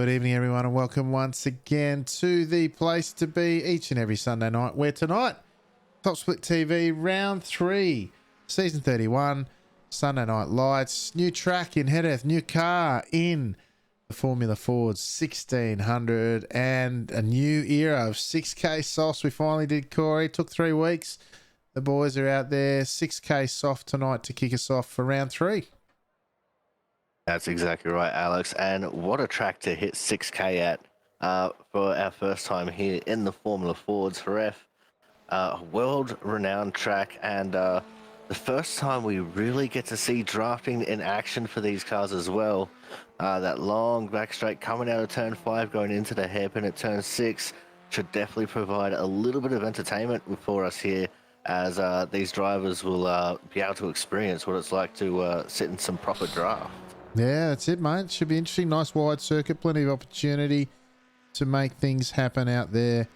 Good evening, everyone, and welcome once again to the place to be each and every Sunday night, where tonight, Top Split TV, round 3, season 31, Sunday Night Lights, new track in Jerez, new car in the Formula Ford 1600, and a new era of 6K softs. We finally did, Corey. Took 3 weeks. The boys are out there. 6K soft tonight to kick us off for round 3. That's exactly right, Alex. And what a track to hit 6K at for our first time here in the Formula Ford's Jerez. World-renowned track, and the first time we really get to see drafting in action for these cars as well. That long back straight coming out of turn 5, going into the hairpin at turn 6 should definitely provide a little bit of entertainment for us here, as these drivers will be able to experience what it's like to sit in some proper draft. Yeah, that's it, mate. Should be interesting. Nice wide circuit. Plenty of opportunity to make things happen out there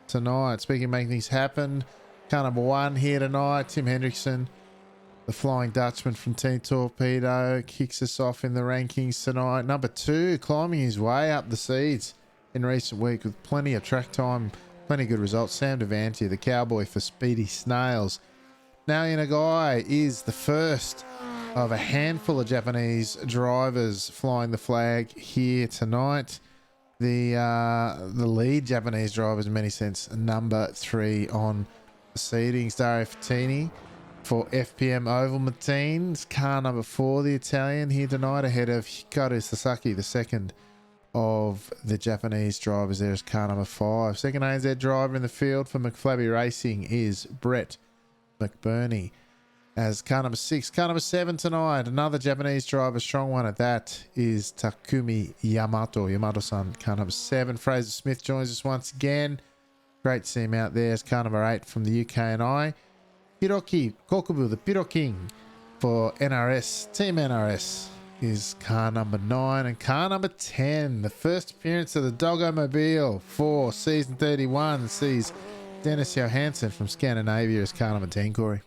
tonight. Speaking of making things happen, car number 1 here tonight, Tim Hendrickson, the Flying Dutchman from Team Torpedo, kicks us off in the rankings tonight. Number 2, climbing his way up the seeds in recent week with plenty of track time, plenty of good results. Sam Devanti, the cowboy for Speedy Snails. Now Nagai is the first of a handful of Japanese drivers flying the flag here tonight. The lead Japanese drivers, in many sense, number 3 on the seedings. Dario Fattini for FPM Oval Martins, car number 4, the Italian, here tonight, ahead of Hikaru Sasaki, the second of the Japanese drivers. There is car number 5. Second ANZ driver in the field for McFlabby Racing is Brett McBurney as car number 6. Car number 7 tonight, another Japanese driver, strong one at that, is Takumi Yamato-san, car number 7. Fraser Smith joins us once again. Great to see him out there as car number 8 from the UK and I. Hiroki Kokubu, the Piro King for NRS, Team NRS, is car number 9. And car number 10, the first appearance of the Doggo Mobile for season 31, sees Dennis Johansson from Scandinavia as car number 10, Corey.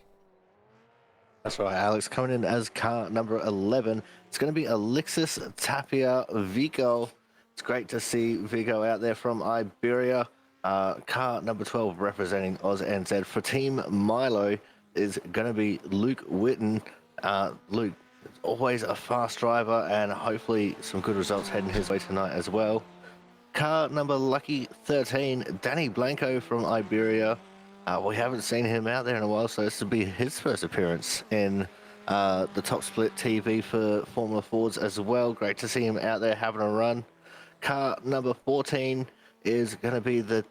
That's right, Alex. Coming in as car number 11, it's going to be Alexis Tapia Vico. It's great to see Vico out there from Iberia. Car number 12 representing Oz NZ for Team Milo is going to be Luke Witten. Luke is always a fast driver, and hopefully some good results heading his way tonight as well. Car number lucky 13, Danny Blanco from Iberia. We haven't seen him out there in a while, so this will be his first appearance in the Top Split TV for Formula Fords as well. Great to see him out there having a run. Car number 14 is going to be the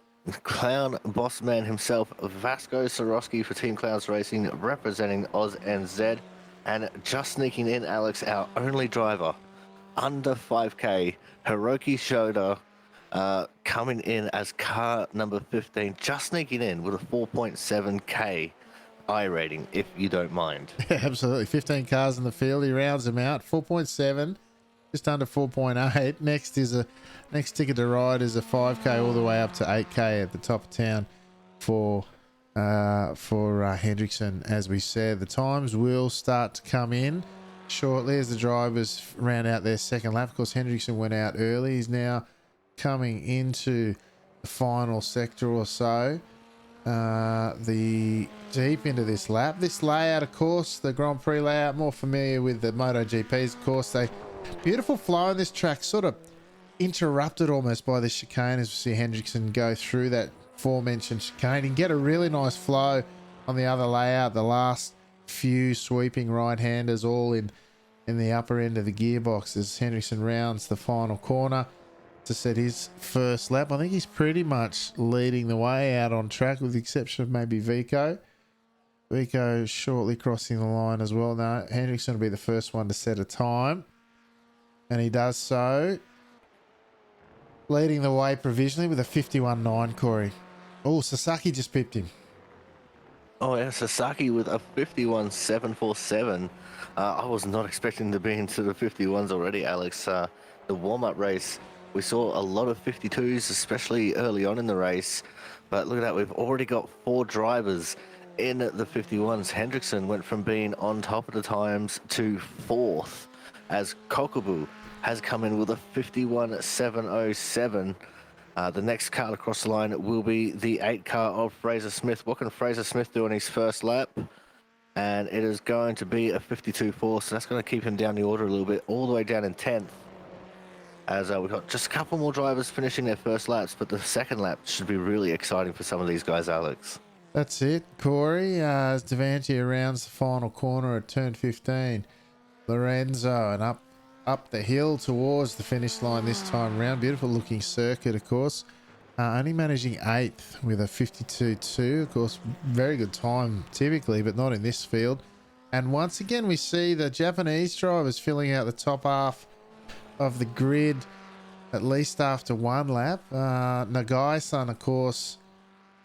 Clown boss man himself, Vasco Sorosky for Team Clowns Racing, representing Oz NZ. And just sneaking in, Alex, our only driver under 5K, Hiroki Shoda, coming in as car number 15, just sneaking in with a 4.7K I rating, if you don't mind. Yeah, absolutely. 15 cars in the field. He rounds them out. 4.7, just under 4.8. Next ticket to ride is a 5K all the way up to 8K at the top of town for Hendrickson. As we said, the times will start to come in shortly as the drivers round out their second lap. Of course, Hendrickson went out early. He's now coming into the final sector or so, the deep into this lap. This layout, of course, the Grand Prix layout, more familiar with the MotoGPs, of course. They beautiful flow in this track, sort of interrupted almost by the chicane as we see Hendrickson go through that aforementioned chicane and get a really nice flow on the other layout. The last few sweeping right-handers all in the upper end of the gearbox as Hendrickson rounds the final corner to set his first lap. I think he's pretty much leading the way out on track, with the exception of maybe Vico. Vico shortly crossing the line as well. Now Hendrickson will be the first one to set a time, and he does so, leading the way provisionally with a 51.9, Corey. Oh, Sasaki just pipped him. Oh yeah, Sasaki with a 51.747. I was not expecting to be into the 51s already, Alex. The warm-up race, we saw a lot of 52s, especially early on in the race. But look at that, we've already got 4 drivers in the 51s. Hendrickson went from being on top of the times to 4th as Kokubu has come in with a 51.707. The next car across the line will be the 8 car of Fraser Smith. What can Fraser Smith do on his first lap? And it is going to be a 52.4, so that's going to keep him down the order a little bit, all the way down in 10th. As we've got just a couple more drivers finishing their first laps, but the second lap should be really exciting for some of these guys, Alex. That's it, Corey. As Devantia rounds the final corner at turn 15, Lorenzo and up the hill towards the finish line this time round. Beautiful looking circuit, of course. Only managing 8th with a 52.2. Of course, very good time typically, but not in this field. And once again, we see the Japanese drivers filling out the top half of the grid, at least after one lap. Nagai-san, of course,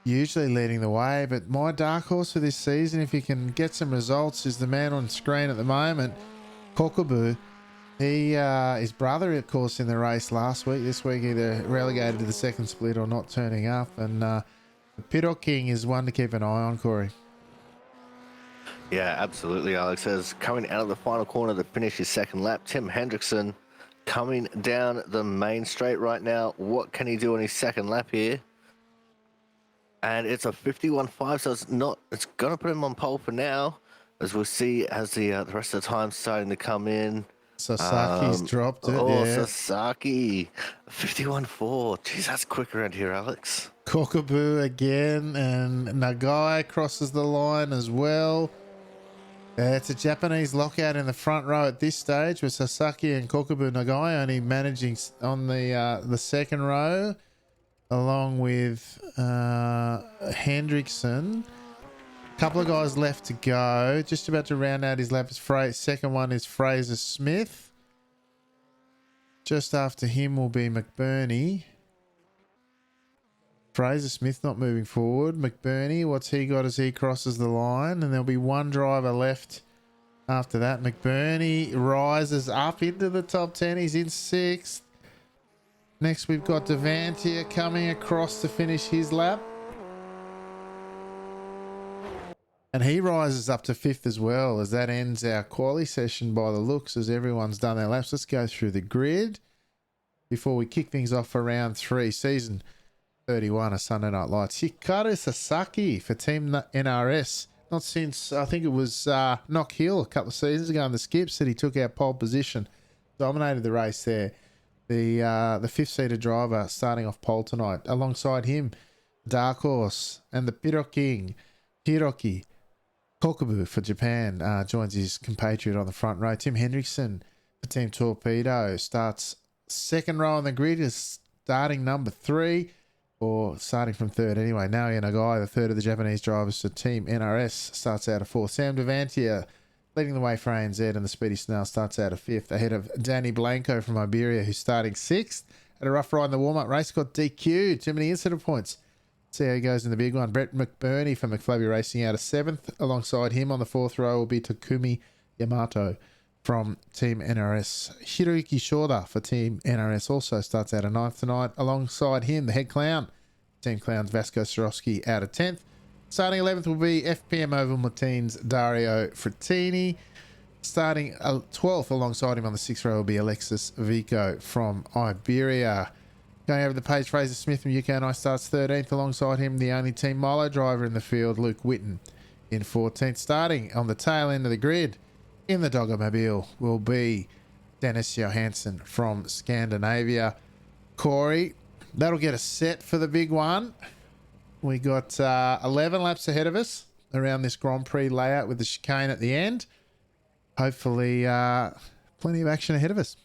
usually leading the way, but my dark horse for this season, if he can get some results, is the man on screen at the moment, Kokobu. His brother, of course, in the race last week. This week, either relegated to the second split or not turning up. And the Piddock King is one to keep an eye on, Corey. Yeah, absolutely, Alex. As coming out of the final corner to finish his second lap, Tim Hendrickson coming down the main straight right now. What can he do on his second lap here? And it's a 51.5, so it's going to put him on pole for now, as we'll see as the rest of the time starting to come in. Sasaki's dropped it. Oh, yeah. Sasaki, 51.4. Jeez, that's quick around here, Alex. Kokobu again, and Nagai crosses the line as well. It's a Japanese lockout in the front row at this stage, with Sasaki and Kokobu. Nagai only managing on the second row, along with Hendrickson. Couple of guys left to go. Just about to round out his lap. Second one is Fraser Smith. Just after him will be McBurney. Fraser Smith not moving forward. McBurney, what's he got as he crosses the line? And there'll be one driver left after that. McBurney rises up into the top 10. He's in 6th. Next we've got Devantia coming across to finish his lap. And he rises up to 5th as well, as that ends our quali session by the looks, as everyone's done their laps. Let's go through the grid before we kick things off for round 3, season 31 of Sunday Night Lights. Hikaru Sasaki for Team NRS. Not since, I think it was Knock Hill a couple of seasons ago in the skips that he took our pole position. Dominated the race there. The 5th-seater driver starting off pole tonight. Alongside him, Dark Horse and the Piddock King, Hiroki Kokobu for Japan, joins his compatriot on the front row. Tim Hendrickson for Team Torpedo starts second row on the grid, is starting number 3, or starting from 3rd anyway. Naoya Nagai, the 3rd of the Japanese drivers to Team NRS, starts out of 4th. Sam Devantia leading the way for ANZ, and the Speedy Snail starts out of 5th, ahead of Danny Blanco from Iberia, who's starting 6th. Had a rough ride in the warm-up race, got DQ, too many incident points. See how he goes in the big one. Brett McBurney from McFlurry Racing out of 7th. Alongside him on the 4th row will be Takumi Yamato from Team NRS. Hiroyuki Shorda for Team NRS also starts out of 9th tonight. Alongside him, the head clown, Team Clowns Vasco Sorosky out of 10th. Starting 11th will be FPM Oval Martins Dario Frattini. Starting 12th alongside him on the 6th row will be Alexis Vico from Iberia. Going over the page, Fraser Smith from UK and I starts 13th. Alongside him, the only Team Milo driver in the field, Luke Witten, in 14th. Starting on the tail end of the grid in the Doggermobile will be Dennis Johansson from Scandinavia. Corey, that'll get us set for the big one. We got 11 laps ahead of us around this Grand Prix layout with the chicane at the end. Hopefully, plenty of action ahead of us.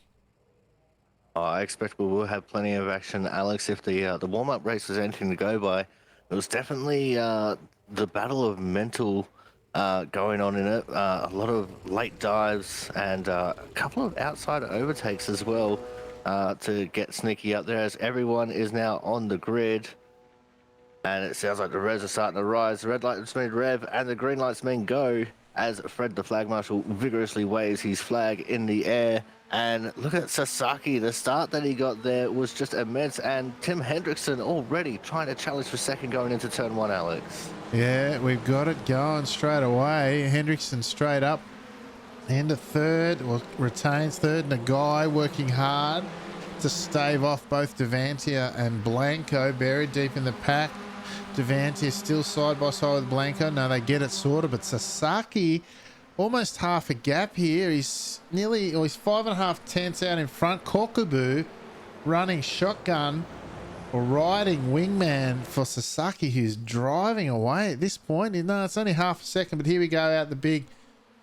I expect we will have plenty of action, Alex. If the warm-up race was anything to go by, it was definitely the battle of mental going on in it. A lot of late dives and a couple of outside overtakes as well to get sneaky up there, as everyone is now on the grid. And it sounds like the revs are starting to rise. The red lights mean rev and the green lights mean go, as Fred the flag marshal vigorously waves his flag in the air. And look at Sasaki. The start that he got there was just immense. And Tim Hendrickson already trying to challenge for second going into turn 1, Alex. Yeah, we've got it going straight away. Hendrickson straight up Into third, well, retains third. Nagai working hard to stave off both Devantia and Blanco, buried deep in the pack. Devantia still side by side with Blanco. No, they get it sorted, but Sasaki almost half a gap here. He's nearly, or he's 5.5 tenths out in front. Kokubu running shotgun or riding wingman for Sasaki, who's driving away at this point. No, it's only half a second, but here we go out the big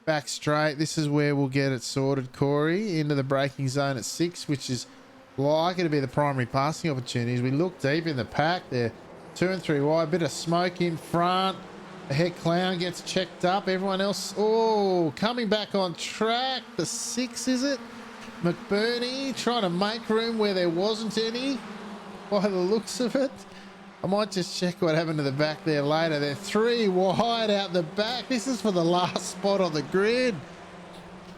back straight. This is where we'll get it sorted, Corey, into the braking zone at 6, which is likely to be the primary passing opportunities. We look deep in the pack. They're 2 and 3 wide. Bit of smoke in front. The head clown gets checked up. Everyone else, oh, coming back on track. The 6, is it? McBurney trying to make room where there wasn't any, by the looks of it. I might just check what happened to the back there later. They're 3 wide out the back. This is for the last spot on the grid.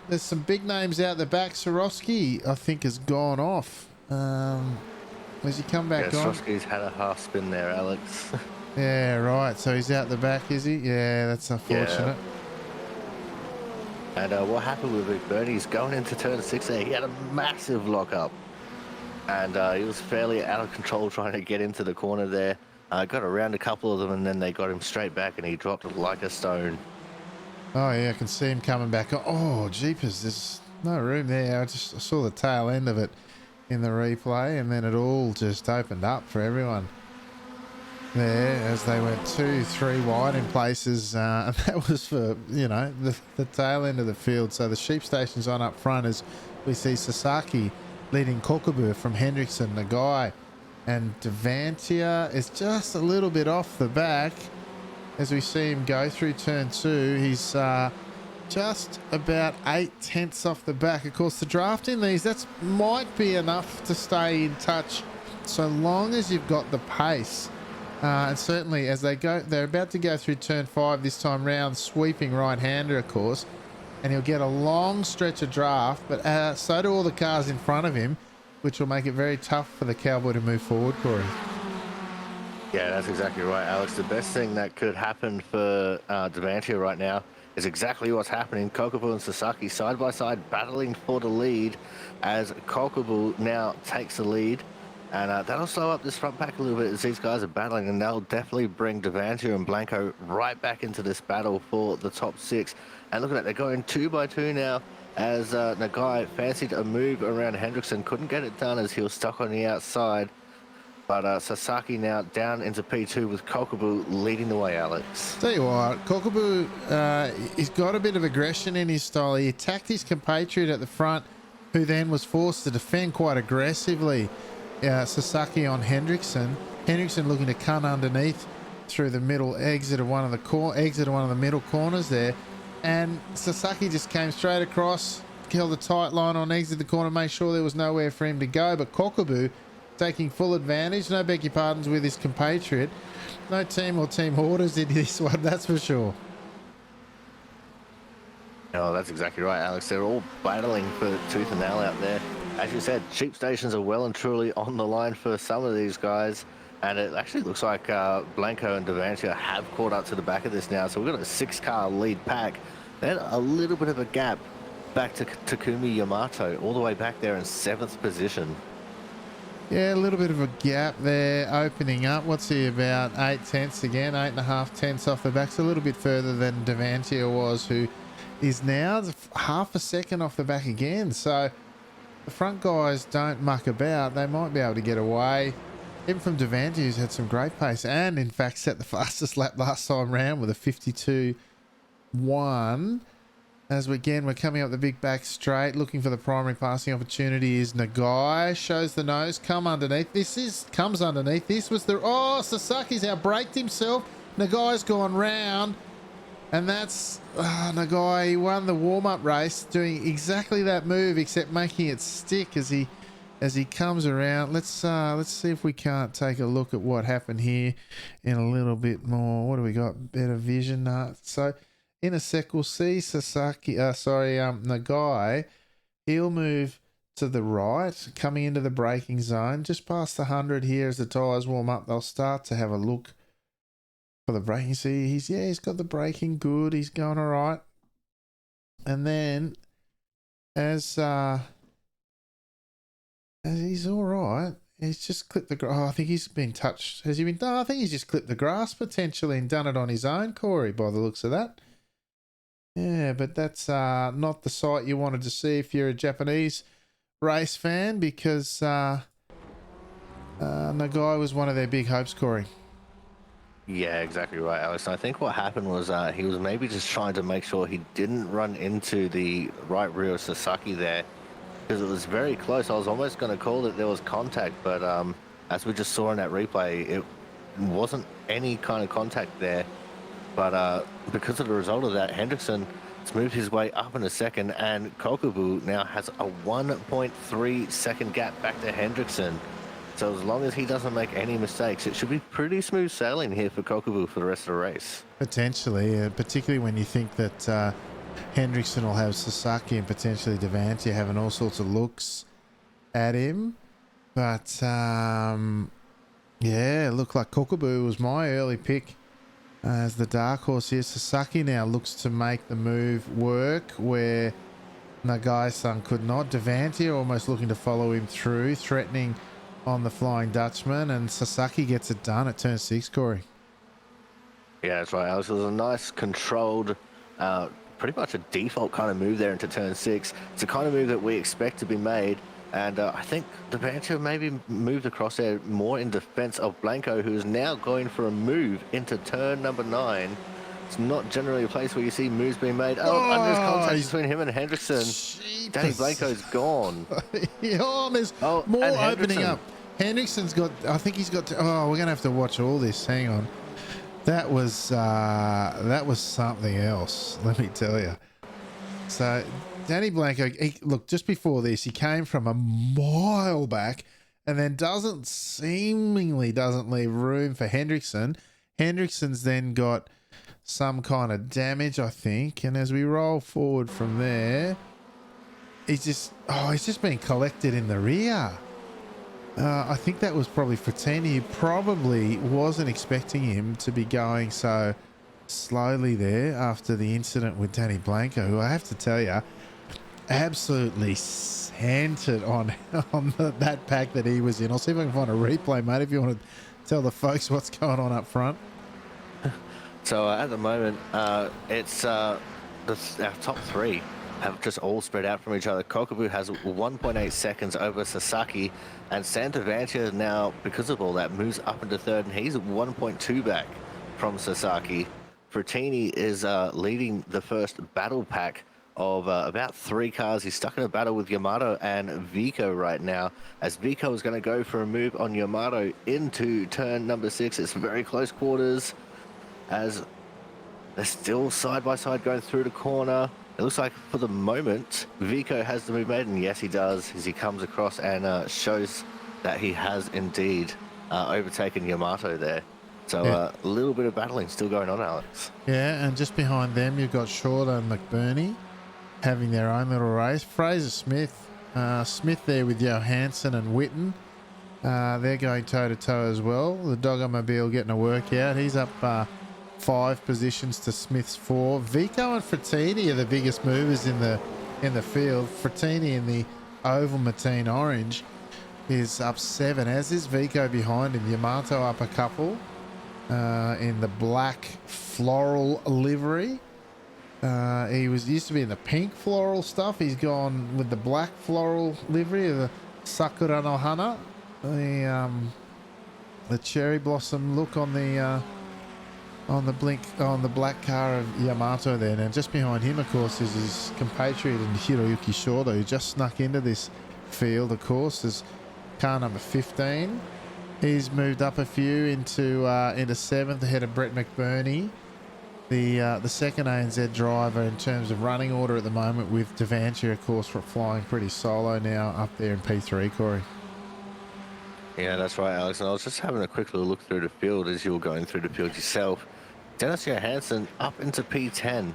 There's some big names out the back. Swarovski, I think, has gone off. Has he come back on? Swarovski's had a half spin there, Alex. Yeah, right. So he's out the back, is he? Yeah, that's unfortunate. Yeah. And what happened with Big Bernie's going into turn 6 there, he had a massive lock-up. And he was fairly out of control trying to get into the corner there. Got around a couple of them, and then they got him straight back, and he dropped it like a stone. Oh, yeah, I can see him coming back. Oh, jeepers, there's no room there. I saw the tail end of it in the replay, and then it all just opened up for everyone there as they went 2, 3 wide in places. And that was for, you know, the tail end of the field. So the sheep station's on up front as we see Sasaki leading Kokubu from Hendrickson, Nagai, and Devantia is just a little bit off the back as we see him go through turn 2. He's just about 8 tenths off the back. Of course, the draft in these, that might be enough to stay in touch so long as you've got the pace. And certainly as they go, they're about to go through turn 5 this time round, sweeping right-hander, of course, and he'll get a long stretch of draft, but so do all the cars in front of him, which will make it very tough for the Cowboy to move forward, Corey. Yeah, that's exactly right, Alex. The best thing that could happen for Devantia right now is exactly what's happening. Kokubu and Sasaki side by side battling for the lead as Kokubu now takes the lead. And that'll slow up this front pack a little bit as these guys are battling, and they'll definitely bring Devantia and Blanco right back into this battle for the top 6. And look at that, they're going 2 by 2 now as Nagai fancied a move around Hendrickson, couldn't get it done as he was stuck on the outside. But Sasaki now down into P2 with Kokubu leading the way, Alex. Tell you what, Kokubu, he's got a bit of aggression in his style. He attacked his compatriot at the front, who then was forced to defend quite aggressively. Sasaki on Hendrickson. Hendrickson looking to cut underneath through the middle exit of one of the middle corners there, and Sasaki just came straight across, held a tight line on exit the corner, made sure there was nowhere for him to go. But Kokubu taking full advantage. No beg your pardons with his compatriot. No team or team orders in this one, that's for sure. Oh, that's exactly right, Alex. They're all battling for tooth and nail out there. As you said, sheep stations are well and truly on the line for some of these guys. And it actually looks like Blanco and Devantia have caught up to the back of this now. So we've got a 6-car lead pack. Then a little bit of a gap back to Takumi Yamato, all the way back there in 7th position. Yeah, a little bit of a gap there opening up. What's he about? 8 tenths again, 8.5 tenths off the back. So a little bit further than Devantia was, who is now half a second off the back again. So the front guys don't muck about. They might be able to get away. Even from Devantia, who's had some great pace and, in fact, set the fastest lap last time round with a 52.1. As we're coming up the big back straight, looking for the primary passing opportunity is Nagai. Shows the nose, comes underneath. This was the... Oh, Sasaki's out-braked himself. Nagai's gone round. And that's Nagai. He won the warm-up race doing exactly that move, except making it stick as he comes around. Let's see if we can't take a look at what happened here in a little bit more. What do we got? Better vision. So in a sec we'll see Nagai. He'll move to the right, coming into the braking zone, just past the 100 here as the tyres warm up. They'll start to have a look for the braking. See, he's got the braking good. He's going all right. And then as he's all right, he's just clipped the grass. Oh, I think he's been touched. Has he been? No, I think he's just clipped the grass potentially and done it on his own, Corey, by the looks of that. Yeah, but that's not the sight you wanted to see if you're a Japanese race fan, because Nagai was one of their big hopes, Corey. Yeah, exactly right, Alex. And I think what happened was he was maybe just trying to make sure he didn't run into the right rear of Sasaki there, because it was very close. I was almost going to call that there was contact, but as we just saw in that replay, it wasn't any kind of contact there. But because of the result of that, Hendrickson has moved his way up in a second, and Kokubu now has a 1.3 second gap back to Hendrickson. So as long as he doesn't make any mistakes, it should be pretty smooth sailing here for Kokubu for the rest of the race. Potentially, particularly when you think that Hendrickson will have Sasaki and potentially Devanti having all sorts of looks at him. But yeah, it looked like Kokubu was my early pick as the dark horse here. Sasaki now looks to make the move work where Nagai-san could not. Devanti almost looking to follow him through, threatening on the Flying Dutchman, and Sasaki gets it done at turn 6, Corey. Yeah, that's right, Alex. It was a nice, controlled, pretty much a default kind of move there into turn 6. It's the kind of move that we expect to be made, and I think Devanti maybe moved across there more in defense of Blanco, who is now going for a move into turn number 9. It's not generally a place where you see moves being made. Under his contact between him and Hendrickson. Danny Blanco's gone. There's more opening up. Hendrickson's got, I think he's got, we're going to have to watch all this. Hang on. That was something else, let me tell you. So Danny Blanco, look, just before this, he came from a mile back and then seemingly doesn't leave room for Hendrickson. Hendrickson's then got some kind of damage, I think, and as we roll forward from there, he's just been collected in the rear. I think that was probably Frattini. He probably wasn't expecting him to be going so slowly there after the incident with Danny Blanco, who I have to tell you, absolutely centered on that pack that he was in. I'll see if I can find a replay, mate, if you want to tell the folks what's going on up front. So at the moment, it's our top 3 have just all spread out from each other. Kokubu has 1.8 seconds over Sasaki, and Santavantia now, because of all that, moves up into 3rd, and he's 1.2 back from Sasaki. Frattini is leading the first battle pack of about 3 cars. He's stuck in a battle with Yamato and Vico right now, as Vico is going to go for a move on Yamato into turn number 6. It's very close quarters, as they're still side by side going through the corner. It looks like for the moment Vico has the move made, and yes, he does, as he comes across and shows that he has indeed overtaken Yamato there. So a little bit of battling still going on, Alex. Yeah, and just behind them you've got Shorter and McBurney having their own little race. Fraser Smith there with Johansson and Witten. They're going toe-to-toe as well. The Doggermobile getting a workout. He's up 5 positions to Smith's 4. Vico and Frattini are the biggest movers in the field. Frattini in the oval Matine orange is up 7, as is Vico behind him. Yamato up a couple in the black floral livery. He used to be in the pink floral stuff. He's gone with the black floral livery of the Sakura no Hana, the cherry blossom look on the black car of Yamato there. Now just behind him, of course, is his compatriot in Hiroyuki Shorter, who just snuck into this field. Of course, is car number 15. He's moved up a few into 7th ahead of Brett McBurney, the second ANZ driver in terms of running order at the moment, with Devanti, of course, flying pretty solo now up there in P3, Corey. Yeah, that's right, Alex. And I was just having a quick little look through the field as you were going through the field yourself. Dennis Johansson up into P10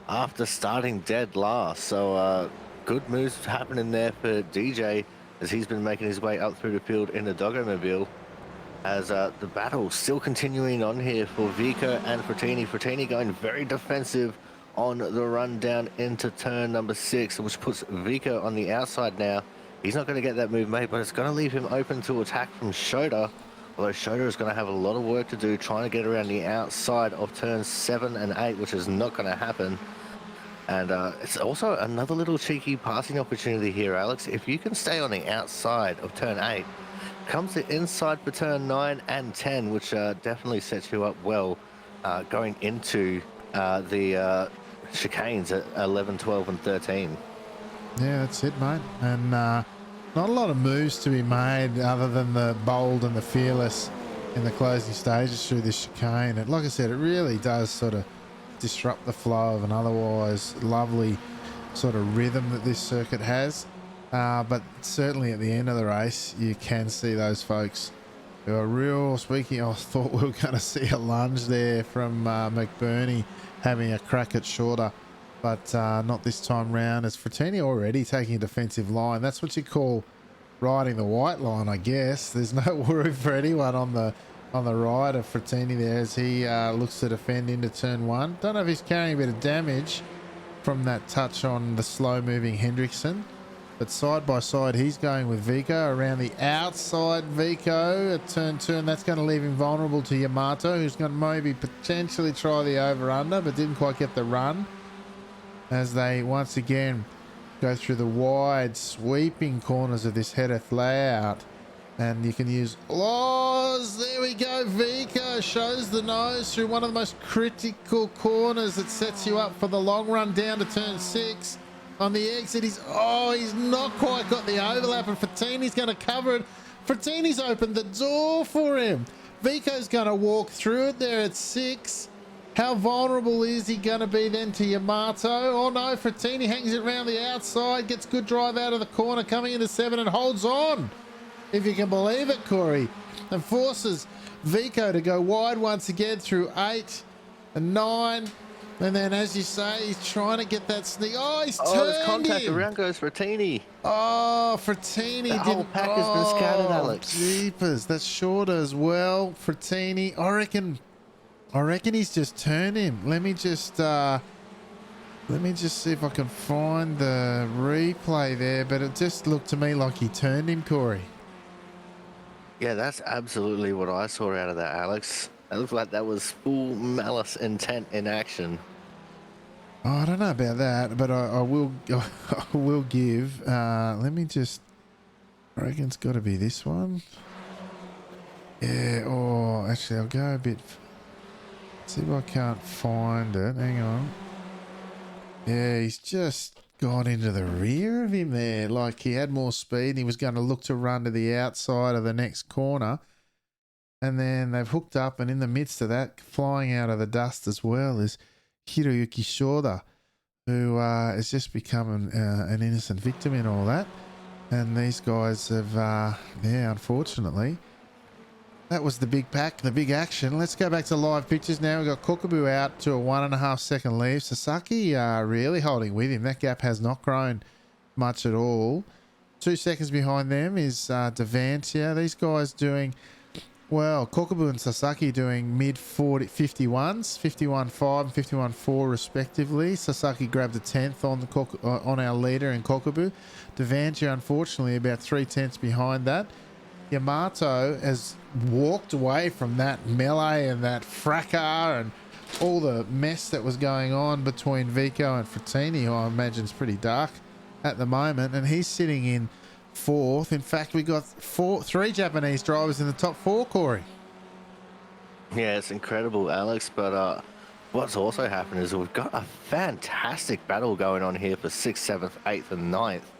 after starting dead last. So good moves happening there for DJ, as he's been making his way up through the field in the Doggermobile. As the battle still continuing on here for Vico and Frattini. Frattini going very defensive on the run down into turn number 6, which puts Vico on the outside now. He's not going to get that move made, but it's going to leave him open to attack from Shota. Although Shota is going to have a lot of work to do trying to get around the outside of turns 7 and 8, which is not going to happen. And it's also another little cheeky passing opportunity here, Alex. If you can stay on the outside of turn 8, comes the inside for turn 9 and 10, which definitely sets you up well going into the chicanes at 11, 12, and 13. Yeah, that's it, mate. And not a lot of moves to be made other than the bold and the fearless in the closing stages through this chicane. And like I said, it really does sort of disrupt the flow of an otherwise lovely sort of rhythm that this circuit has. But certainly at the end of the race, you can see those folks who are real. Speaking, I thought we were going to see a lunge there from McBurney having a crack at Shorter, but not this time round. As Frattini already taking a defensive line, that's what you call riding the white line, I guess. There's no worry for anyone on the right of Frattini there as he looks to defend into turn 1. Don't know if he's carrying a bit of damage from that touch on the slow-moving Hendrickson. But side by side, he's going with Vico around the outside. Vico at turn 2, and that's going to leave him vulnerable to Yamato, who's going to maybe potentially try the over-under, but didn't quite get the run. As they once again go through the wide, sweeping corners of this Jerez layout. And you can use laws. There we go. Vico shows the nose through one of the most critical corners that sets you up for the long run down to turn 6. On the exit, he's not quite got the overlap, and Frattini's going to cover it. Frattini's opened the door for him. Vico's going to walk through it there at 6. How vulnerable is he going to be then to Yamato? Oh no, Frattini hangs it around the outside, gets good drive out of the corner, coming into 7 and holds on, if you can believe it, Corey, and forces Vico to go wide once again through 8 and 9. And then, as you say, he's trying to get that sneak. Oh, he's turned there's contact. him. Around goes Frattini. Oh, Frattini The whole pack has been scattered, Alex. Jeepers, that's shorter as well. Frattini, I reckon he's just turned him. Let me just see if I can find the replay there. But it just looked to me like he turned him, Corey. Yeah, that's absolutely what I saw out of that, Alex. It looked like that was full malice intent in action. Oh, I don't know about that, but I will give. Let me just. I reckon it's got to be this one. Yeah. Oh, actually, I'll go a bit. See if I can't find it. Hang on. Yeah, he's just got into the rear of him there. Like he had more speed and he was going to look to run to the outside of the next corner. And then they've hooked up, and in the midst of that, flying out of the dust as well, is Hiroyuki Shoda, who has just become an innocent victim in all that. And these guys have, unfortunately, that was the big pack, the big action. Let's go back to live pictures now. We've got Kokobu out to a 1.5 second lead. Sasaki really holding with him. That gap has not grown much at all. 2 seconds behind them is Devantia. These guys doing... Well, Kokobu and Sasaki doing mid 51s, 51.5 and 51.4 respectively. Sasaki grabbed a 10th on our leader in Kokobu. Devantia, unfortunately, about 3/10 behind that. Yamato has walked away from that melee and that fracas and all the mess that was going on between Vico and Frattini, who I imagine is pretty dark at the moment, and he's sitting in 4th. In fact, we got 3 Japanese drivers in the top 4, Corey. Yeah, it's incredible, Alex. But what's also happened is we've got a fantastic battle going on here for 6th, 7th, 8th, and 9th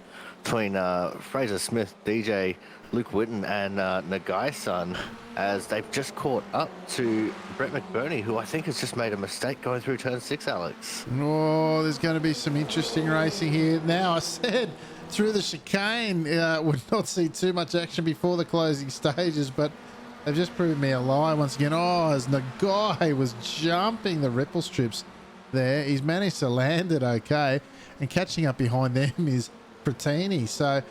between Fraser Smith, DJ, Luke Whitten, and Nagai-san, as they've just caught up to Brett McBurney, who I think has just made a mistake going through turn 6, Alex. Oh, there's going to be some interesting racing here. Now, I said through the chicane would not see too much action before the closing stages, but they've just proved me a lie once again. Oh, as Nagai was jumping the ripple strips there, he's managed to land it okay, and catching up behind them is Frattini. So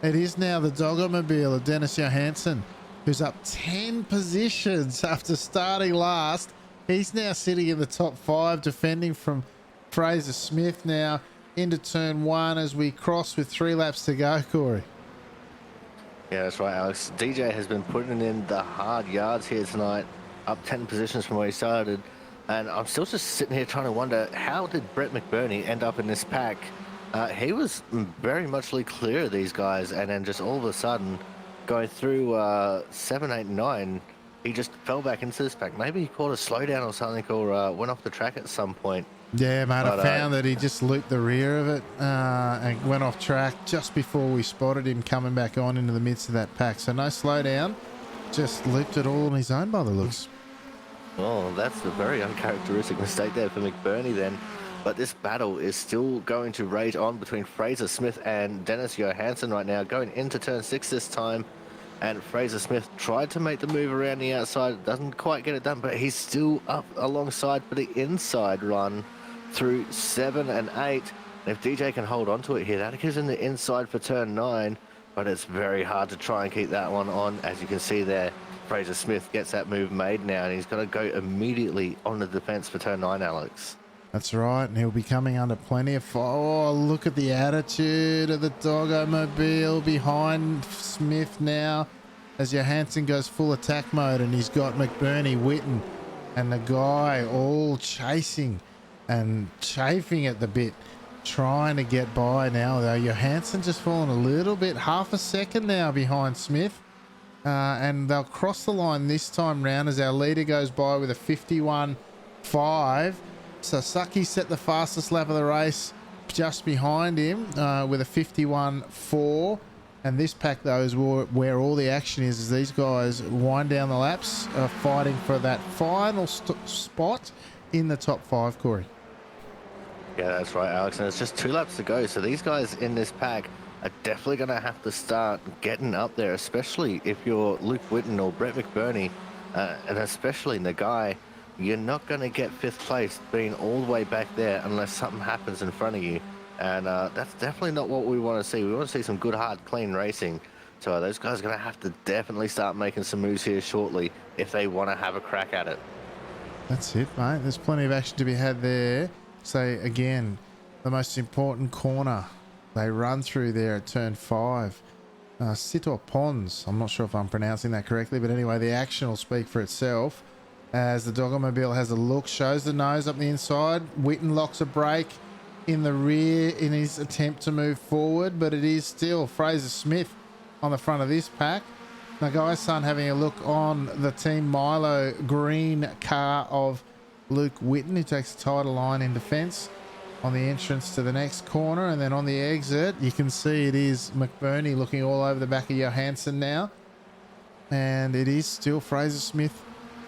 it is now the Dogomobile of Dennis Johansson, who's up 10 positions after starting last. He's now sitting in the top 5, defending from Fraser Smith now into turn 1 as we cross with 3 laps to go, Corey. Yeah, that's right, Alex. DJ has been putting in the hard yards here tonight, up 10 positions from where he started. And I'm still just sitting here trying to wonder, how did Brett McBurney end up in this pack? He was very muchly clear of these guys, and then just all of a sudden, going through 7, 8, 9, he just fell back into this pack. Maybe he caught a slowdown or something, or went off the track at some point. Yeah, mate, I found that he just looped the rear of it and went off track just before we spotted him coming back on into the midst of that pack. So no slowdown, just looped it all on his own by the looks. Oh, that's a very uncharacteristic mistake there for McBurney then. But this battle is still going to rage on between Fraser Smith and Dennis Johansson right now, going into turn 6 this time. And Fraser Smith tried to make the move around the outside, doesn't quite get it done, but he's still up alongside for the inside run through 7 and 8. And if DJ can hold on to it here, that gives him the inside for turn 9, but it's very hard to try and keep that one on. As you can see there, Fraser Smith gets that move made now, and he's got to go immediately on the defense for turn 9, Alex. That's right, and he'll be coming under plenty of fire. Oh, look at the attitude of the Doggo-mobile behind Smith now as Johansson goes full attack mode, and he's got McBurney, Witten, and the guy all chasing and chafing at the bit, trying to get by now, though. Johansson just fallen a little bit, half a second now behind Smith. And they'll cross the line this time round as our leader goes by with a 51.5. Sasaki set the fastest lap of the race just behind him with a 51.4. And this pack, though, is where all the action is, as these guys wind down the laps, fighting for that final spot in the top 5, Corey. Yeah, that's right, Alex. And it's just 2 laps to go. So these guys in this pack are definitely going to have to start getting up there, especially if you're Luke Witten or Brett McBurney, and especially Nagai. You're not going to get 5th place being all the way back there unless something happens in front of you. And that's definitely not what we want to see. We want to see some good, hard, clean racing. So those guys are going to have to definitely start making some moves here shortly if they want to have a crack at it. That's it, mate. There's plenty of action to be had there. So, again, the most important corner they run through there at turn 5. Sitor Pons. I'm not sure if I'm pronouncing that correctly, but anyway, the action will speak for itself. As the Doggo-mobile has a look, shows the nose up the inside. Witten locks a brake in the rear in his attempt to move forward, but it is still Fraser Smith on the front of this pack. Nagai's son having a look on the Team Milo green car of Luke Witten, who takes the title line in defence on the entrance to the next corner. And then on the exit, you can see it is McBurney looking all over the back of Johansson now. And it is still Fraser Smith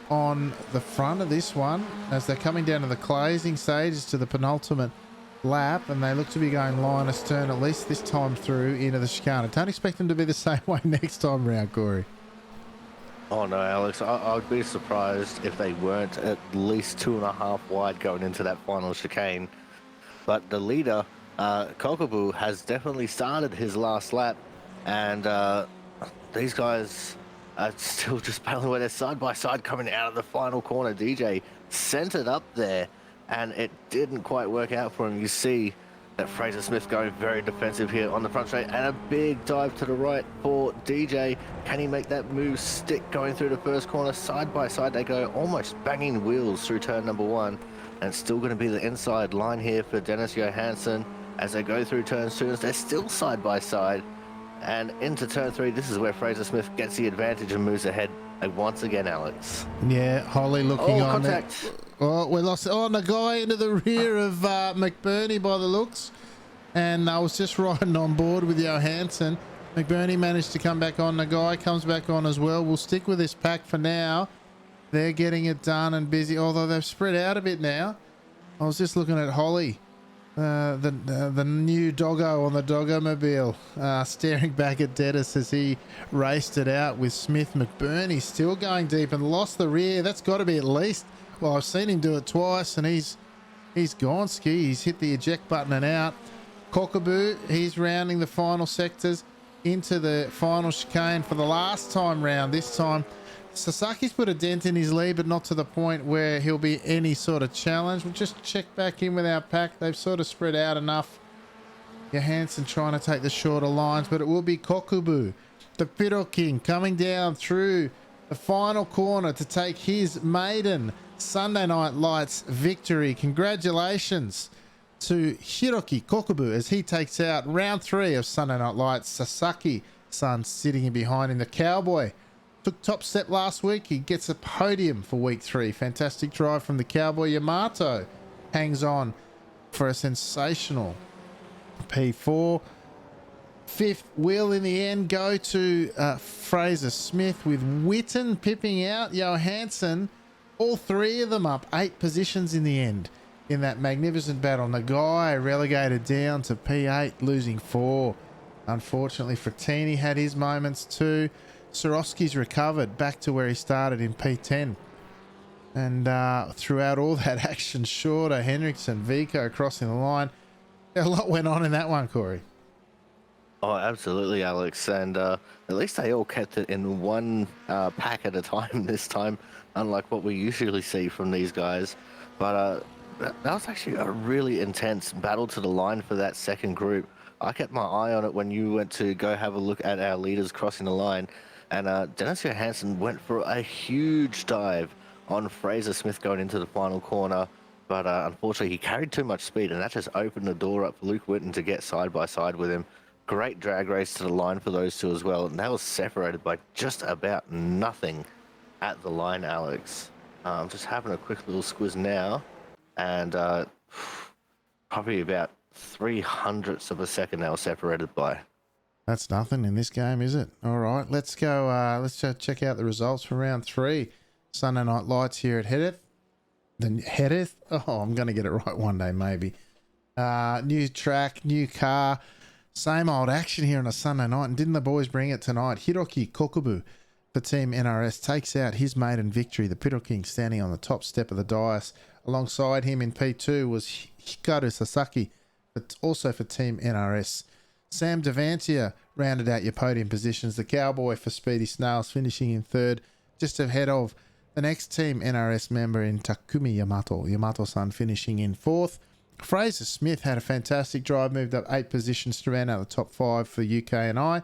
on the front of this one as they're coming down to the closing stages to the penultimate lap, and they look to be going line astern at least this time through into the chicane. I don't expect them to be the same way next time round, Corey. Oh no, Alex, I'd be surprised if they weren't at least 2.5 wide going into that final chicane. But the leader, Kokobu, has definitely started his last lap, and these guys are still just battling with their side by side coming out of the final corner. DJ centered up there, and it didn't quite work out for him. You see that Fraser Smith going very defensive here on the front straight, and a big dive to the right for DJ. Can he make that move stick going through the first corner? Side by side they go, almost banging wheels through turn number 1, and it's still going to be the inside line here for Dennis Johansson as they go through turns 2. They're still side by side, and into turn 3, this is where Fraser Smith gets the advantage and moves ahead once again, Alex. Yeah, Holly looking on contact. there. Oh, we lost. Oh, Nagai into the rear of McBurney by the looks. And I was just riding on board with Johansson. McBurney managed to come back on. Nagai comes back on as well. We'll stick with this pack for now. They're getting it done and busy, although they've spread out a bit now. I was just looking at Holly, the new doggo on the Doggo-mobile, staring back at Dennis as he raced it out with Smith. McBurney still going deep and lost the rear. That's got to be at least. Well, I've seen him do it twice, and he's gone ski. He's hit the eject button and out. Kokobu, he's rounding the final sectors into the final chicane for the last time round. This time Sasaki's put a dent in his lead, but not to the point where he'll be any sort of challenge. We'll just check back in with our pack. They've sort of spread out enough. Johansson trying to take the shorter lines, but it will be Kokubu, the Piro King, coming down through the final corner to take his maiden Sunday Night Lights victory. Congratulations to Hiroki Kokubu as he takes out round 3 of Sunday Night Lights. Sasaki-san sitting in behind him. The Cowboy took top step last week. He gets a podium for week 3. Fantastic drive from the Cowboy. Yamato hangs on for a sensational P4. 5th will in the end go to Fraser Smith, with Witten pipping out Johansson. All 3 of them up 8 positions in the end in that magnificent battle. Nagai relegated down to P8, losing 4. Unfortunately, Frattini had his moments too. Soroski's recovered back to where he started in P10. And throughout all that action, Shorter, Henriksen, Vico crossing the line. A lot went on in that one, Corey. Oh, absolutely, Alex. And at least they all kept it in one pack at a time this time, unlike what we usually see from these guys. But that was actually a really intense battle to the line for that second group. I kept my eye on it when you went to go have a look at our leaders crossing the line. And Dennis Johansson went for a huge dive on Fraser Smith going into the final corner. But unfortunately, he carried too much speed, and that just opened the door up for Luke Witten to get side by side with him. Great drag race to the line for those two as well. And that was separated by just about nothing at the line, Alex. I'm just having a quick little squiz now. And probably about 300ths of a second they were separated by. That's nothing in this game, is it? All right, let's go. Let's check out the results for round 3. Sunday Night Lights here at Jerez. The Jerez? Oh, I'm going to get it right one day, maybe. New track, new car. Same old action here on a Sunday night. And didn't the boys bring it tonight? Hiroki Kokubu for Team NRS takes out his maiden victory. The Piro King standing on the top step of the dais. Alongside him in P2 was Hikaru Sasaki, but also for Team NRS. Sam Devantia rounded out your podium positions. The Cowboy for Speedy Snails finishing in 3rd, just ahead of the next Team NRS member in Takumi Yamato. Yamato-san finishing in 4th. Fraser Smith had a fantastic drive, moved up 8 positions to round out the top 5 for UK and I.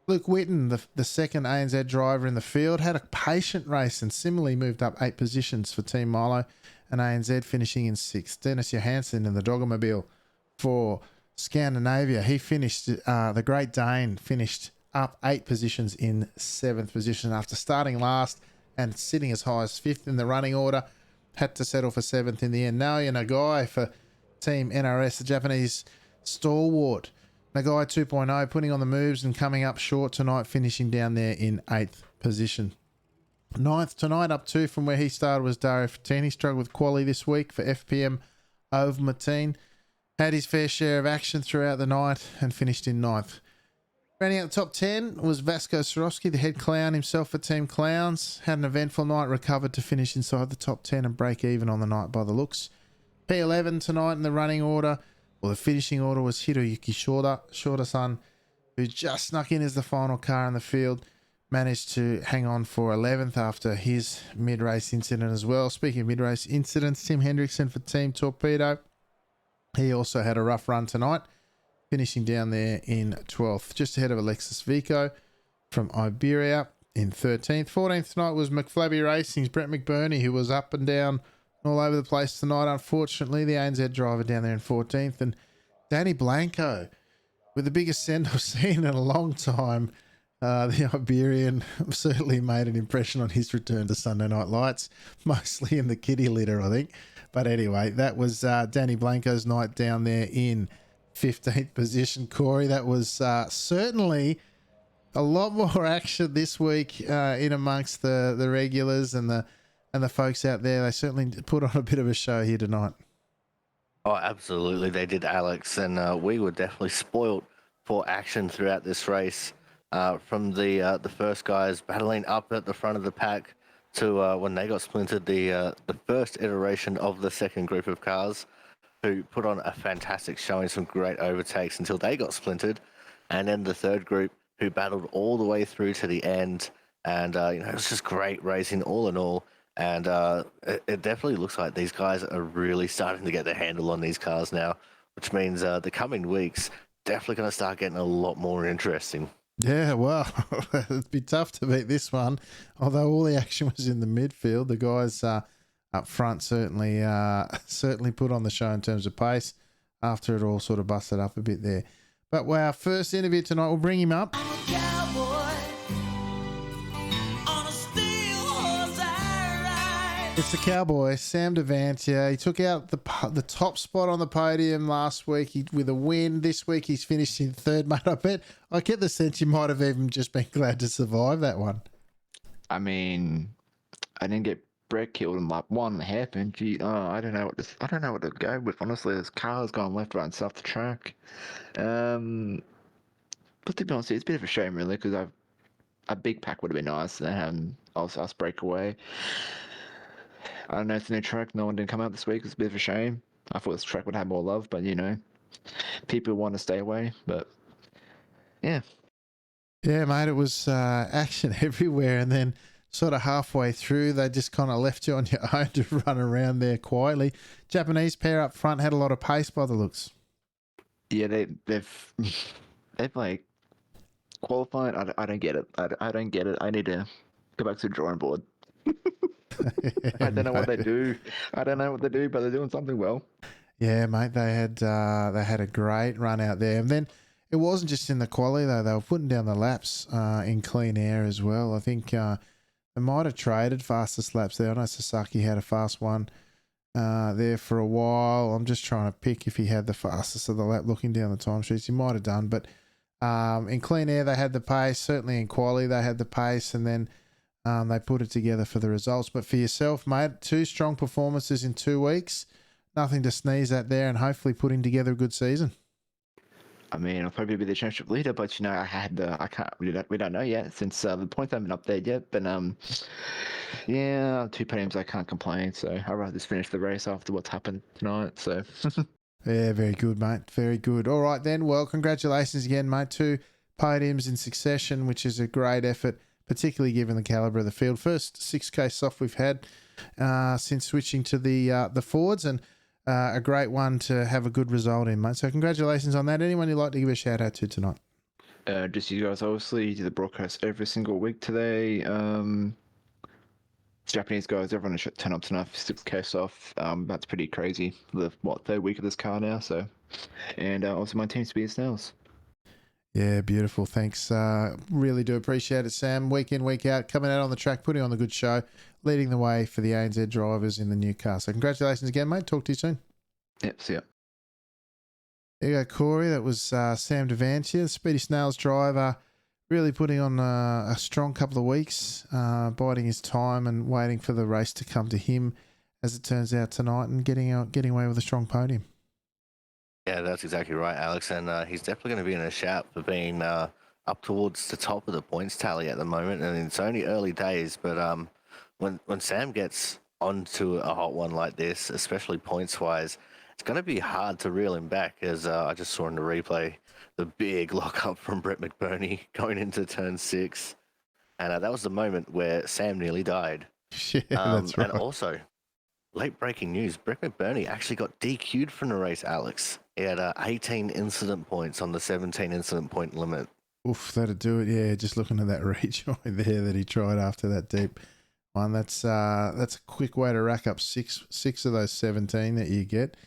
Luke Witten, the second ANZ driver in the field, had a patient race and similarly moved up 8 positions for Team Milo, and ANZ finishing in 6th. Dennis Johansson in the Doggermobile for Scandinavia. He finished, the Great Dane finished up 8 positions in 7th position after starting last and sitting as high as 5th in the running order. Had to settle for 7th in the end. Naoya Nagai for Team NRS, the Japanese stalwart. Nagai 2.0 putting on the moves and coming up short tonight, finishing down there in 8th position. 9th tonight, up 2 from where he started, was Dario Frattini. Struggled with quali this week for FPM over Martin. Had his fair share of action throughout the night and finished in 9th. Rounding out the top 10 was Vasco Soroski, the head clown himself for Team Clowns. Had an eventful night, recovered to finish inside the top 10 and break even on the night by the looks. P11 tonight in the running order, well, the finishing order was Hiroyuki Shorter-san, who just snuck in as the final car in the field. Managed to hang on for 11th after his mid-race incident as well. Speaking of mid-race incidents, Tim Hendrickson for Team Torpedo. He also had a rough run tonight, finishing down there in 12th, just ahead of Alexis Vico from Iberia in 13th. 14th tonight was McFlabby Racing's Brett McBurney, who was up and down all over the place tonight. Unfortunately, the ANZ driver down there in 14th. And Danny Blanco, with the biggest send I've seen in a long time. The Iberian certainly made an impression on his return to Sunday Night Lights, mostly in the kiddie litter, I think. But anyway, that was Danny Blanco's night down there in 15th position. Corey, that was certainly a lot more action this week in amongst the regulars and the folks out there. They certainly put on a bit of a show here tonight. Oh, absolutely, they did, Alex, and we were definitely spoilt for action throughout this race. From the first guys battling up at the front of the pack to when they got splintered, the first iteration of the second group of cars, who put on a fantastic showing, some great overtakes until they got splintered, and then the third group who battled all the way through to the end And it was just great racing all in all. And it definitely looks like these guys are really starting to get their handle on these cars now, which means the coming weeks definitely going to start getting a lot more interesting. Yeah, well, it'd be tough to beat this one. Although all the action was in the midfield, the guys up front certainly put on the show in terms of pace after it all sort of busted up a bit there. But our first interview tonight, we'll bring him up. It's the Cowboy, Sam Devantia. He took out the top spot on the podium last week with a win. This week he's finished in third, mate. I get the sense you might have even just been glad to survive that one. I mean, I didn't get Brett killed in like 1.5, and I don't know what to go with. Honestly, this car's gone left, right, and south the track. But to be honest, it's a bit of a shame, really, because a big pack would have been nice. And also us break away. I don't know, it's a new track. No one didn't come out this week. It's a bit of a shame. I thought this track would have more love, but people want to stay away. But yeah. Yeah, mate, it was action everywhere. And then sort of halfway through, they just kind of left you on your own to run around there quietly. Japanese pair up front had a lot of pace by the looks. Yeah, they've like qualified. I don't get it. I don't get it. I need to go back to the drawing board. I don't know what they do. I don't know what they do, but they're doing something well. Yeah, mate, they had a great run out there. And then it wasn't just in the quali, though. They were putting down the laps in clean air as well. I think they might have traded fastest laps there. I know Sasaki had a fast one there for a while. I'm just trying to pick if he had the fastest of the lap looking down the time sheets. He might have done, but in clean air they had the pace. Certainly in quali they had the pace, and then they put it together for the results. But for yourself, mate, 2 strong performances in 2 weeks. Nothing to sneeze at there, and hopefully putting together a good season. I mean, I'll probably be the championship leader, but I can't. We don't know yet since the points haven't been updated yet. But yeah, 2 podiums, I can't complain. So I'd rather just finish the race after what's happened tonight. So yeah, very good, mate. Very good. All right then. Well, congratulations again, mate. 2 podiums in succession, which is a great effort, particularly given the calibre of the field. First 6K soft we've had since switching to the Fords, and a great one to have a good result in, mate. So congratulations on that. Anyone you'd like to give a shout out to tonight? Just you guys, obviously, you do the broadcast every single week today. Japanese guys, everyone should turn up tonight for 6K soft. That's pretty crazy. The 3rd week of this car now. So, and also my team speed snails. Yeah, beautiful. Thanks. Really do appreciate it, Sam. Week in, week out, coming out on the track, putting on the good show, leading the way for the ANZ drivers in the new car. So congratulations again, mate. Talk to you soon. Yep, see ya. There you go, Corey. That was Sam Devantia, Speedy Snails driver, really putting on a strong couple of weeks, biding his time and waiting for the race to come to him, as it turns out tonight, and getting away with a strong podium. Yeah, that's exactly right, Alex. And he's definitely going to be in a shout for being up towards the top of the points tally at the moment. And it's only early days, but when Sam gets onto a hot one like this, especially points-wise, it's going to be hard to reel him back, as I just saw in the replay, the big lock-up from Brett McBurney going into turn 6. And that was the moment where Sam nearly died. Yeah, that's right. And also, late breaking news, Brett McBurney actually got DQ'd from the race, Alex. He had 18 incident points on the 17 incident point limit. Oof, that'd do it. Yeah, just looking at that rejoin there that he tried after that deep one. That's a quick way to rack up six of those 17 that you get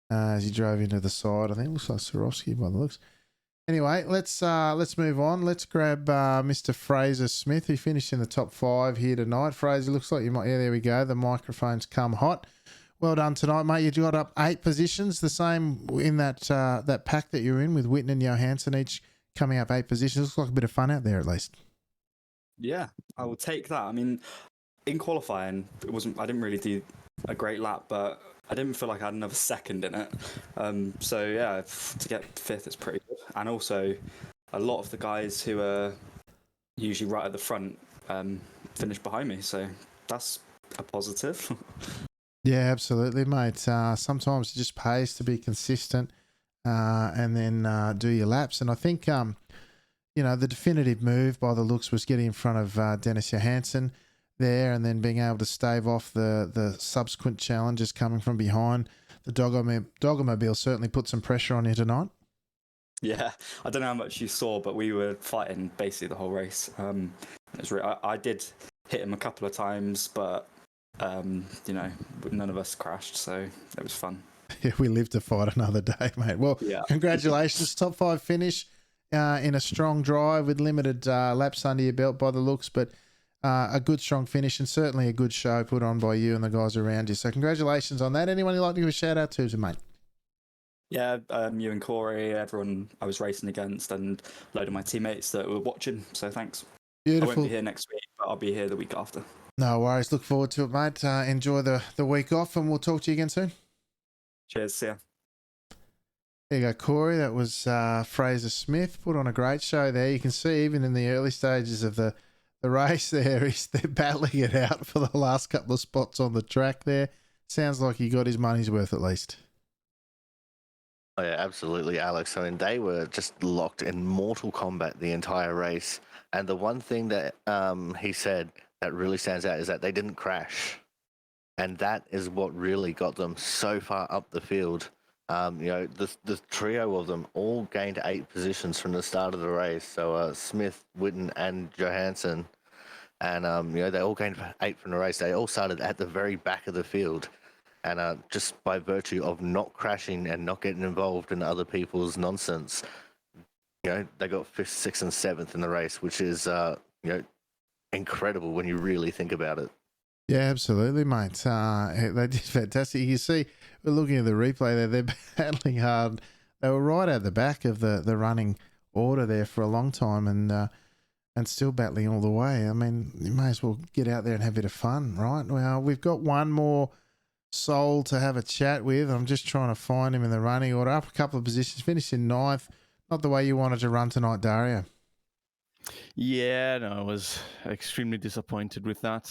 as he drove into the side. I think it looks like Swarovski by the looks. Anyway, let's move on. Let's grab Mr. Fraser Smith, who finished in the top 5 here tonight. Fraser, looks like you might. Yeah, there we go. The microphone's come hot. Well done tonight, mate. You got up 8 positions, the same in that pack that you're in with Whitten and Johansson, each coming up 8 positions. Looks like a bit of fun out there, at least. Yeah, I will take that. I mean, in qualifying, I didn't really do a great lap, but I didn't feel like I had another second in it. So yeah, to get 5th is pretty good. And also, a lot of the guys who are usually right at the front finished behind me, so that's a positive. Yeah, absolutely, mate. Sometimes it just pays to be consistent and then do your laps. And I think, the definitive move by the looks was getting in front of Dennis Johansson there, and then being able to stave off the subsequent challenges coming from behind. The Doggermobile certainly put some pressure on you tonight. Yeah, I don't know how much you saw, but we were fighting basically the whole race. I did hit him a couple of times, but none of us crashed, so it was fun. Yeah, we live to fight another day, mate. Well, Yeah. Congratulations. Top 5 finish in a strong drive with limited laps under your belt by the looks, but a good, strong finish and certainly a good show put on by you and the guys around you. So congratulations on that. Anyone you'd like to give a shout out to, mate? Yeah, you and Corey, everyone I was racing against, and a load of my teammates that were watching, so thanks. Beautiful. I won't be here next week, but I'll be here the week after. No worries. Look forward to it, mate. Enjoy the week off, and we'll talk to you again soon. Cheers, see ya. There you go, Corey. That was Fraser Smith. Put on a great show there. You can see even in the early stages of the race they're battling it out for the last couple of spots on the track there. Sounds like he got his money's worth at least. Oh yeah, absolutely, Alex. I mean, they were just locked in mortal combat the entire race. And the one thing that he said that really stands out is that they didn't crash. And that is what really got them so far up the field. The trio of them all gained 8 positions from the start of the race. So Smith, Witten, and Johansson. And, they all gained 8 from the race. They all started at the very back of the field. And just by virtue of not crashing and not getting involved in other people's nonsense, they got 5th, 6th, and 7th in the race, which is, incredible when you really think about it. Yeah, absolutely, mate. They did fantastic. You see, we're looking at the replay there. They're battling hard. They were right at the back of the running order there for a long time, and still battling all the way. I mean, you may as well get out there and have a bit of fun, right? Well, we've got one more soul to have a chat with. I'm just trying to find him in the running order. Up a couple of positions, finished in 9th. Not the way you wanted to run tonight, Dario. Yeah, no, I was extremely disappointed with that.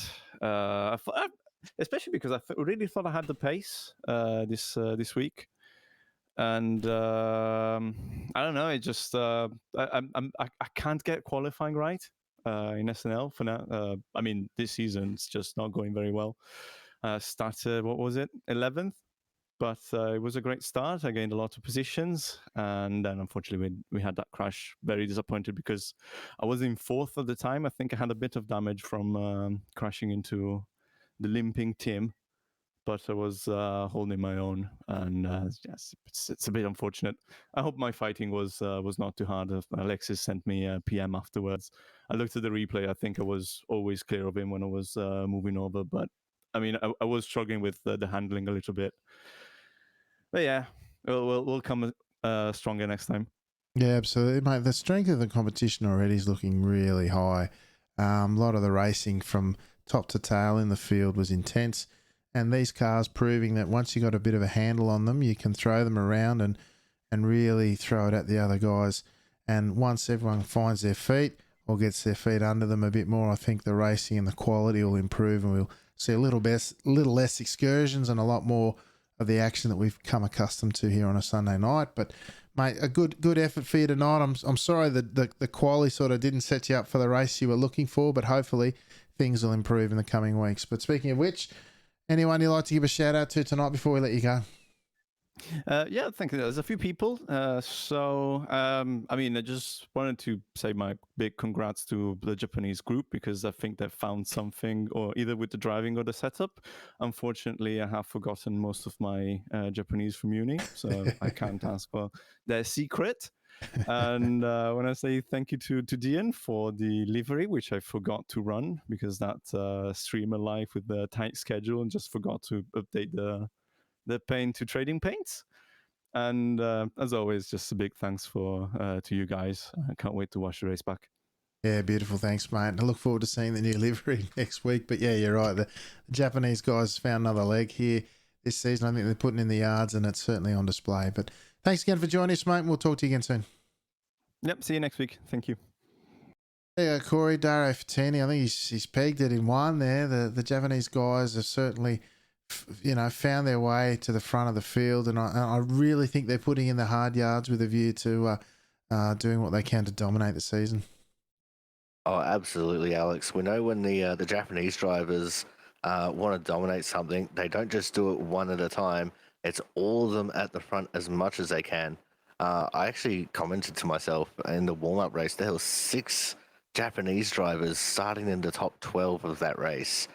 Especially because I really thought I had the pace this week, and I don't know. It just I can't get qualifying right in SNL for now. I mean, this season's just not going very well. Started, what was it, 11th? But it was a great start. I gained a lot of positions, and then unfortunately we had that crash. Very disappointed because I was in 4th at the time. I think I had a bit of damage from crashing into the limping Tim, but I was holding my own, and yes, it's a bit unfortunate. I hope my fighting was not too hard. Alexis sent me a PM afterwards. I looked at the replay. I think I was always clear of him when I was moving over, but I mean, I was struggling with the handling a little bit. But yeah, we'll come stronger next time. Yeah, absolutely, mate. The strength of the competition already is looking really high. A lot of the racing from top to tail in the field was intense, and these cars proving that once you got a bit of a handle on them, you can throw them around and really throw it at the other guys. And once everyone finds their feet or gets their feet under them a bit more, I think the racing and the quality will improve, and we'll see a little less excursions and a lot more of the action that we've come accustomed to here on a Sunday night. But mate, a good effort for you tonight. I'm sorry that the quali sort of didn't set you up for the race you were looking for, but hopefully things will improve in the coming weeks. But speaking of which, anyone you'd like to give a shout out to tonight before we let you go? Yeah, thank you. There's a few people. I mean, I just wanted to say my big congrats to the Japanese group, because I think they found something, or either with the driving or the setup. Unfortunately, I have forgotten most of my Japanese from uni, so I can't ask for their secret. And when I say thank you to Dian for the livery, which I forgot to run because that streamer live with the tight schedule, and just forgot to update the paint to trading paints. And as always, just a big thanks to you guys. I can't wait to watch the race back. Yeah, beautiful. Thanks, mate. I look forward to seeing the new livery next week. But yeah, you're right. The Japanese guys found another leg here this season. I think they're putting in the yards, and it's certainly on display. But thanks again for joining us, mate. And we'll talk to you again soon. Yep, see you next week. Thank you. There you go, Corey. Dario Fatini, I think he's pegged it in one there. The Japanese guys have certainly found their way to the front of the field, and I really think they're putting in the hard yards with a view to doing what they can to dominate the season. Oh, absolutely, Alex. We know when the Japanese drivers want to dominate something, they don't just do it one at a time. It's all of them at the front as much as they can. I actually commented to myself in the warm-up race, there were 6 Japanese drivers starting in the top 12 of that race.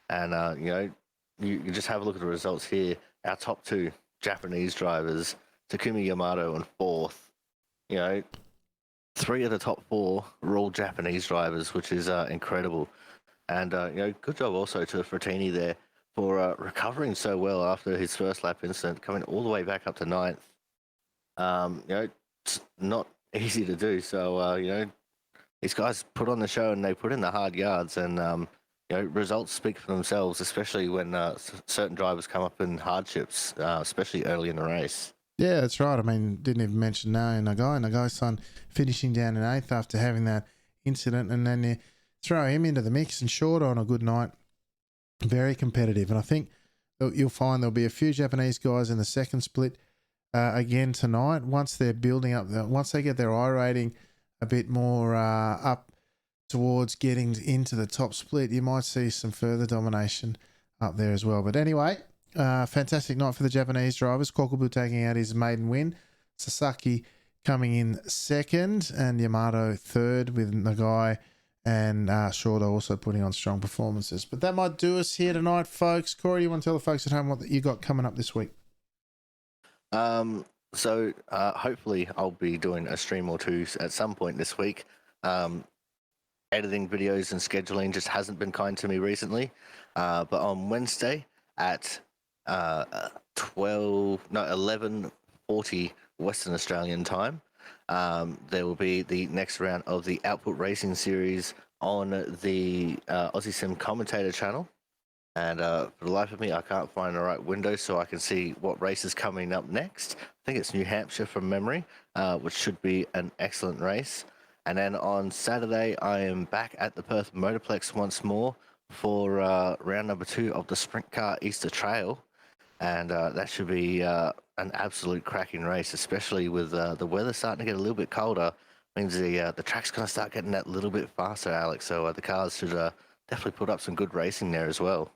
And, you just have a look at the results here. Our top 2 Japanese drivers, Takumi Yamato in 4th, 3 of the top 4 were all Japanese drivers, which is incredible. And, good job also to Frattini there for recovering so well after his first lap incident, coming all the way back up to 9th. It's not easy to do. So, these guys put on the show and they put in the hard yards, and, results speak for themselves, especially when certain drivers come up in hardships, especially early in the race. Yeah, that's right. I mean, didn't even mention Nagai's son finishing down in 8th after having that incident, and then you throw him into the mix, and short on a good night, very competitive. And I think you'll find there'll be a few Japanese guys in the second split again tonight. Once they're building up, once they get their I rating a bit more up towards getting into the top split, you might see some further domination up there as well. But anyway, fantastic night for the Japanese drivers. Kokubu taking out his maiden win, Sasaki coming in second, and Yamato third, with Nagai and Shorter also putting on strong performances. But that might do us here tonight, folks. Corey, you want to tell the folks at home what you got coming up this week? So hopefully I'll be doing a stream or two at some point this week. Editing videos and scheduling just hasn't been kind to me recently. But on Wednesday at 11:40 Western Australian time, there will be the next round of the Output Racing Series on the Aussie Sim Commentator channel. And for the life of me, I can't find the right window so I can see what race is coming up next. I think it's New Hampshire from memory, which should be an excellent race. And then on Saturday, I am back at the Perth Motorplex once more for round number 2 of the Sprint Car Easter Trail. And that should be an absolute cracking race, especially with the weather starting to get a little bit colder. Means the track's going to start getting that little bit faster, Alex. So the cars should definitely put up some good racing there as well.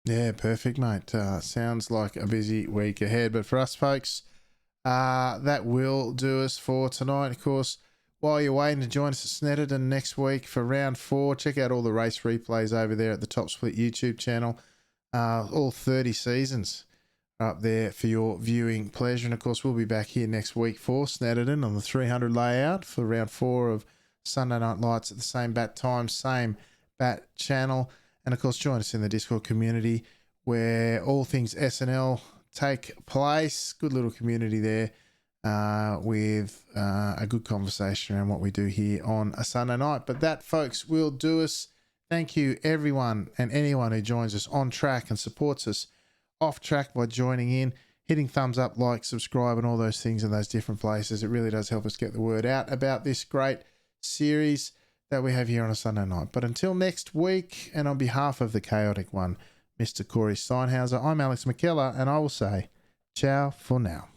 Yeah, perfect, mate. Sounds like a busy week ahead. But for us, folks, that will do us for tonight. Of course, while you're waiting to join us at Snetterton next week for round 4, check out all the race replays over there at the Top Split YouTube channel. All 30 seasons are up there for your viewing pleasure. And of course, we'll be back here next week for Snetterton on the 300 layout for round 4 of Sunday Night Lights at the same bat time, same bat channel. And of course, join us in the Discord community where all things SNL take place. Good little community there with a good conversation around what we do here on a Sunday night. But that, folks, will do us. Thank you, everyone and anyone who joins us on track and supports us off track by joining in, hitting thumbs up, like, subscribe, and all those things in those different places. It really does help us get the word out about this great series that we have here on a Sunday night. But until next week, and on behalf of the chaotic one, Mr. Corey Steinhauser, I'm Alex McKellar, and I will say ciao for now.